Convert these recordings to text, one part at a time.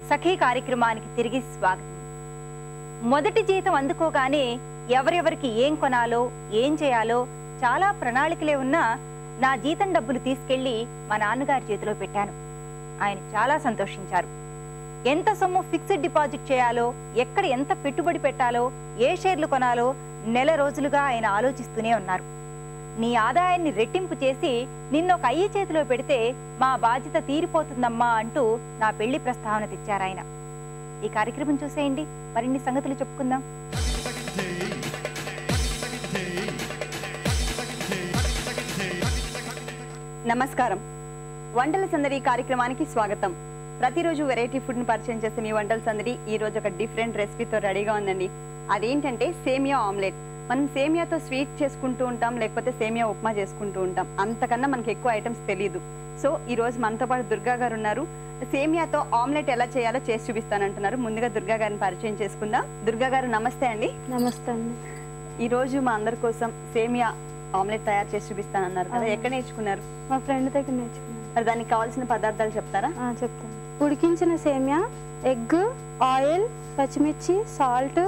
సఖీ కార్యక్రమానికి తిరిగి స్వాగతం. మొదటి జీతం అందుకోగానే ఎవరెవరికి ఏం కొనాలో ఏం చేయాలో చాలా ప్రణాళికలే ఉన్నా నా జీతం డబ్బులు తీసుకెళ్లి మా నాన్నగారి చేతిలో పెట్టాను. ఆయన చాలా సంతోషించారు. ఎంత సొమ్ము ఫిక్స్డ్ డిపాజిట్ చేయాలో, ఎక్కడ ఎంత పెట్టుబడి పెట్టాలో, ఏ షేర్లు కొనాలో నెల రోజులుగా ఆయన ఆలోచిస్తూనే ఉన్నారు. నీ ఆదాయాన్ని రెట్టింపు చేసి నిన్నొక అయ్యి చేతిలో పెడితే మా బాధ్యత తీరిపోతుందమ్మా అంటూ నా పెళ్లి ప్రస్తావన తెచ్చారాయన. ఈ కార్యక్రమం చూసేయండి, మరిన్ని సంగతులు చెప్పుకుందాం. నమస్కారం. వంటల సందడి కార్యక్రమానికి స్వాగతం. ప్రతిరోజు వెరైటీ ఫుడ్ ని పరిచయం చేసే మీ వంటల సందడి ఈ రోజు ఒక డిఫరెంట్ రెసిపీతో రెడీగా ఉందండి. అదేంటంటే సేమియా ఆమ్లెట్. మనం సేమియాతో స్వీట్ చేసుకుంటూ ఉంటాం, లేకపోతే సేమియా ఉప్మా చేసుకుంటూ ఉంటాం. అంతకన్నా మనకి ఎక్కువ ఐటమ్స్ తెలియదు. సో ఈ రోజు మనతో పాటు దుర్గా గారు ఉన్నారు. సేమియాతో ఆమ్లెట్ ఎలా చేయాలో చేసి చూపిస్తానంటున్నారు. ముందుగా దుర్గా గారిని పరిచయం చేసుకుందాం. దుర్గా గారు నమస్తే అండి. నమస్తే అండి. ఈ రోజు మా అందరి కోసం సేమియా ఆమ్లెట్ తయారు చేసి చూపిస్తానన్నారు కదా, ఎక్కడ నేర్చుకున్నారు? మా ఫ్రెండ్ దగ్గర నేర్చుకున్నాను. మరి దానికి కావాల్సిన పదార్థాలు చెప్తారా? చెప్తాను. ఉడికించిన సేమియా, ఎగ్, ఆయిల్, పచ్చిమిర్చి, సాల్ట్,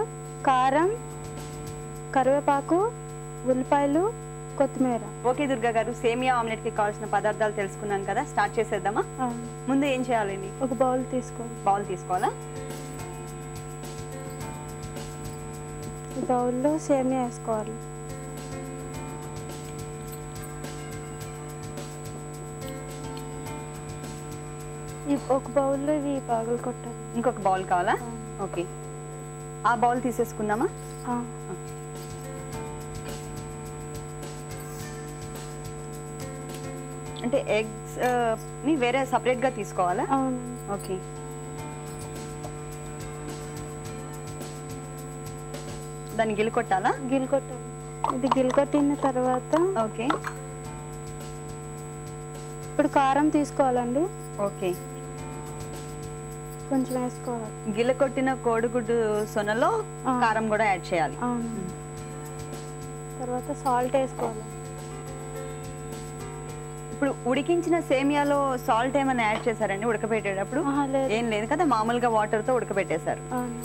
కారం, కరివేపాకు, ఉల్లిపాయలు, కొత్తిమీర. ఓకే దుర్గా గారు, సేమియా ఆమ్లెట్ కి కావాల్సిన పదార్థాలు తెలుసుకున్నాం కదా, స్టార్ట్ చేసేద్దామా? ముందు ఏం చేయాలండి? ఒక బౌల్ తీసుకోవాలి. బౌల్ తీసుకోవాలా? ఈ బౌల్లో సేమియా వేసుకోవాలి. ఒక బౌల్లో ఇవి పగలు కొట్టాలి. ఇంకొక బౌల్ కావాలా? ఓకే, ఆ బౌల్ తీసేసుకుందామా? అంటే ఎగ్స్ ని వేరే సపరేట్ గా తీసుకోవాలా? ఓకే. దాన్ని గిల్ కొట్టాలా? గిల్ కొట్టాలి. ఇది గిల్ కొట్టిన తర్వాత ఓకే, ఇప్పుడు కారం తీసుకోవాలండి. ఓకే, కొంచెం వేసుకోవాలి. గిల్ల కొట్టిన కోడిగుడ్డు సొనలో కారం కూడా యాడ్ చేయాలి. తర్వాత సాల్ట్ వేసుకోవాలి. ఇప్పుడు ఉడికించిన సేమియాలో సాల్ట్ ఏమైనా యాడ్ చేశారండి ఉడకబెట్టేటప్పుడు? ఏం లేదు కదా, మామూలుగా వాటర్ తో ఉడకబెట్టేశారు.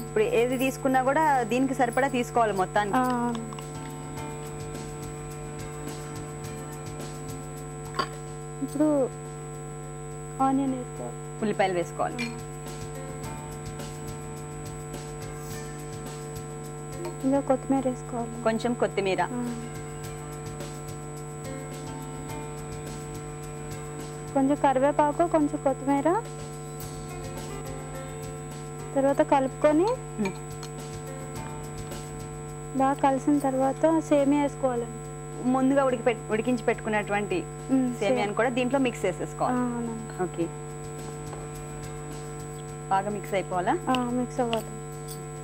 ఇప్పుడు ఏది తీసుకున్నా కూడా దీనికి సరిపడా తీసుకోవాలి మొత్తానికి. ఇప్పుడు ఆనియన్ వేసుకోవాలి. ఉల్లిపాయలు వేసుకోవాలి. ఇంకా కొత్తిమీర వేసుకోవాలి. కొంచెం కొత్తిమీర. కొంచెం కరివేపాకు, కొంచెం కొత్తిమీర. తర్వాత కలుపుకొని బాగా కలిసిన తర్వాత సేమియా వేసుకోవాలండి. ముందుగా ఉడికించి పెట్టుకున్నటువంటి సేమియాని కూడా దీంట్లో మిక్స్ చేసేసుకోవాలి. ఓకే, బాగా మిక్స్ అయిపోవాలా? మిక్స్ అవ్వాలి.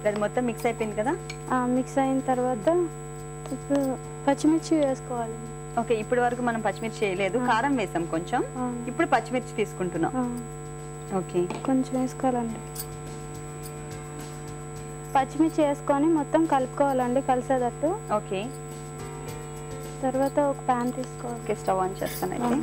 అది మొత్తం మిక్స్ అయిపోయింది కదా? మిక్స్ అయిన తర్వాత ఇప్పుడు పచ్చిమిర్చి వేసుకోవాలి. ఓకే, ఇప్పటి వరకు మనం పచ్చిమిర్చి చేయలేదు, కారం వేసాం కొంచెం. ఇప్పుడు పచ్చిమిర్చి తీసుకుంటున్నాం. ఓకే, కొంచెం వేసుకోవాలండి. పచ్చిమిర్చి వేసుకొని మొత్తం కలుపుకోవాలండి కలిసేటట్టు. ఓకే, తర్వాత ఒక ప్యాన్ తీసుకోవాలి. ఓకే, స్టవ్ ఆన్ చేస్తాను అయితే.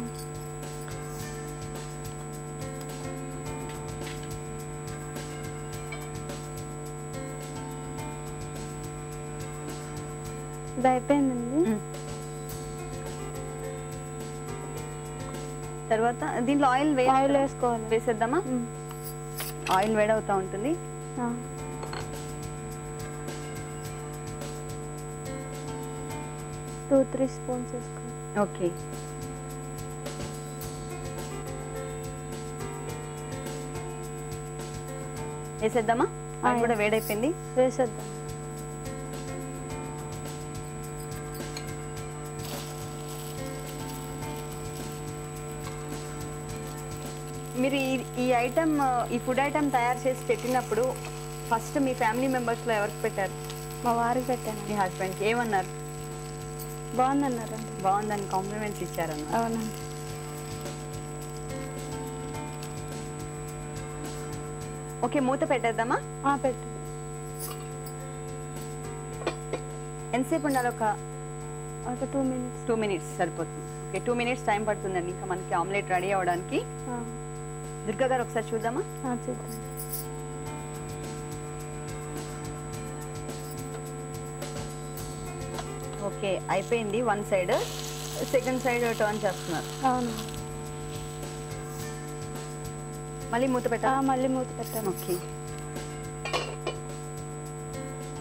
ఇది అయిపోయిందండి. తర్వాత దీంట్లో ఆయిల్ వేసుకోవాలి. వేసేద్దామా? ఆయిల్ వేడవుతా ఉంటుంది. 2-3 స్పూన్స్ వేసుకోవాలి. ఓకే, వేసేద్దామా? ఆయిల్ కూడా వేడైపోయింది, వేసేద్దాం. మీరు ఈ ఐటమ్, ఈ ఫుడ్ ఐటమ్ తయారు చేసి పెట్టినప్పుడు ఫస్ట్ మీ ఫ్యామిలీ మెంబర్స్ లో ఎవరికి పెట్టారు? మా వారికి పెట్టాను. మీ హస్బెండ్కి ఏమన్నారు? బాగుందన్నారు. బాగుందని కాంప్లిమెంట్స్ ఇచ్చారన్న. అవునండి. ఓకే, మూత పెట్టేద్దామా? పెట్టు. ఎంతసేపు ఉండాలి? ఒక 2 మినిట్స్. 2 మినిట్స్ సరిపోతుంది. ఓకే, 2 మినిట్స్ టైం పడుతుందండి ఇంకా మనకి ఆమ్లెట్ రెడీ అవ్వడానికి. దుర్గా గారు ఒకసారి చూద్దామా? చూద్దాం. ఓకే, అయిపోయింది. One side, second side turn చేస్తున్నారు. అవును. మళ్ళీ మూత పెట్టాలి. మళ్ళీ మూత పెట్టాను. ఓకే,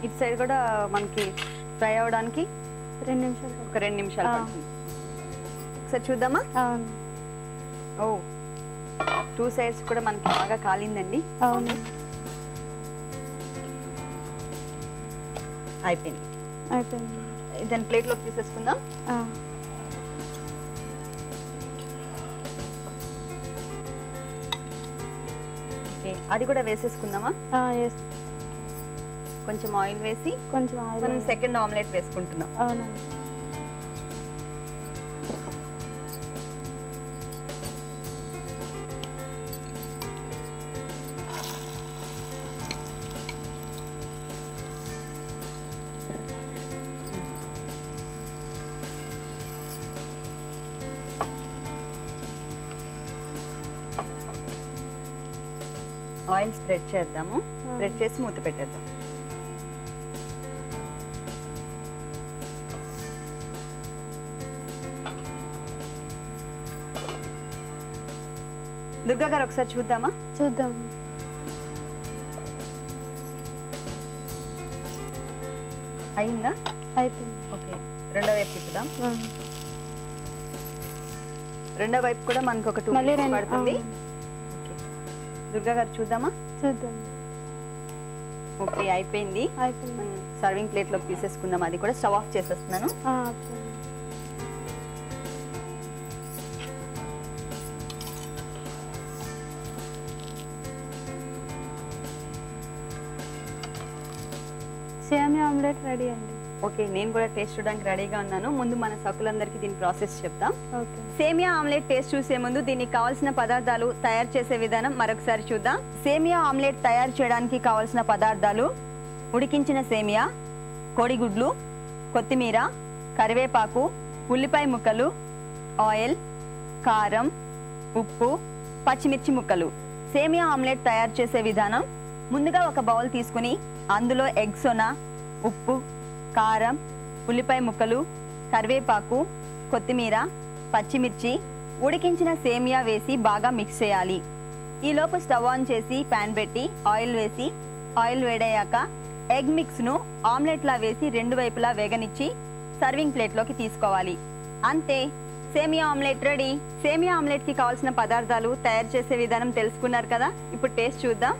ఇటు సైడ్ కూడా మనకి ఫ్రై అవ్వడానికి 2 నిమిషాలు. ఒక 2 నిమిషాలు పడుతుంది. ఒకసారి చూద్దామా? అవును. ఓ, 2 సైడ్స్ కూడా మనకి బాగా కాలిందండి. అవును. అయిపోయింది. దాని ప్లేట్లోకి తీసేసుకుందాం. ఓకే, అది కూడా వేసేసుకుందామా? కొంచెం ఆయిల్ వేసి మనం సెకండ్ ఆమ్లెట్ వేసుకుంటున్నాం. అవునండి. ఆయిల్ స్ప్రెడ్ చేద్దాము. స్ప్రెడ్ చేసి మూత పెట్టేద్దాం. దుర్గా గారు ఒకసారి చూద్దామా? చూద్దాం. అయిందా? అయిపోయింది. ఓకే, రెండో వైపు తిప్పుదాం. రెండో వైపు కూడా మనకు ఒక 2 మినిట్స్ పడుతుంది. దుర్గా గారు చూద్దామా? చూద్దాం. ఓకే, అయిపోయింది. సర్వింగ్ ప్లేట్ లోకి తీసేసుకుందాం. అది కూడా స్టవ్ ఆఫ్ చేసేస్తున్నాను. సేమియా ఆమ్లెట్ రెడీ అండి. ఓకే, నేను కూడా టేస్ట్ చూడడానికి రెడీగా ఉన్నాను. ముందు మన సకులందరికీ దీని ప్రాసెస్ చెప్తాం. ఓకే. సేమియా ఆమ్లెట్ టేస్ట్ చూసే ముందు దీనికి కావాల్సిన పదార్థాలు, తయారు చేసే విధానం మరొకసారి చూద్దాం. సేమియా ఆమ్లెట్ తయారు చేయడానికి కావాల్సిన పదార్థాలు: ఉడికించిన సేమియా, కోడిగుడ్లు, కొత్తిమీర, కరివేపాకు, ఉల్లిపాయ ముక్కలు, ఆయిల్, కారం, ఉప్పు, పచ్చిమిర్చి ముక్కలు. సేమియా ఆమ్లెట్ తయారు చేసే విధానం: ముందుగా ఒక బౌల్ తీసుకుని అందులో ఎగ్ సోనా, ఉప్పు, కారం, ఉల్లిపాయ ముక్కలు, కరివేపాకు, కొత్తిమీర, పచ్చిమిర్చి, ఉడికించిన సేమియా వేసి బాగా మిక్స్ చేయాలి. ఈలోపు స్టవ్ ఆన్ చేసి ప్యాన్ పెట్టి ఆయిల్ వేసి, ఆయిల్ వేడయ్యాక ఎగ్ మిక్స్ను ఆమ్లెట్లా వేసి 2 వైపులా వేగనిచ్చి సర్వింగ్ ప్లేట్లోకి తీసుకోవాలి. అంతే, సేమియా ఆమ్లెట్ రెడీ. సేమియా ఆమ్లెట్కి కావాల్సిన పదార్థాలు, తయారు చేసే విధానం తెలుసుకున్నారు కదా. ఇప్పుడు టేస్ట్ చూద్దాం.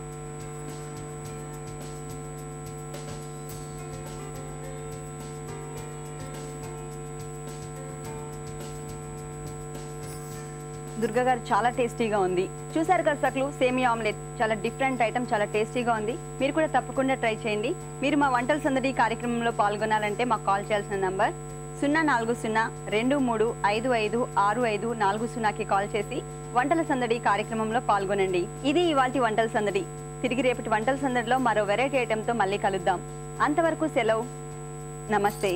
దుర్గా గారు, చాలా టేస్టీగా ఉంది. చూసారు కదా సకులు, సేమియా ఆమ్లెట్ చాలా డిఫరెంట్ ఐటమ్, చాలా టేస్టీగా ఉంది. మీరు కూడా తప్పకుండా ట్రై చేయండి. మీరు మా వంటల సందడి కార్యక్రమంలో పాల్గొనాలంటే మాకు కాల్ చేయాల్సిన నంబర్ 040-2355-6540కి కాల్ చేసి వంటల సందడి కార్యక్రమంలో పాల్గొనండి. ఇది ఇవాల్టి వంటల సందడి. తిరిగి రేపటి వంటల సందడిలో మరో వెరైటీ ఐటెంతో మళ్ళీ కలుద్దాం. అంతవరకు సెలవు. నమస్తే.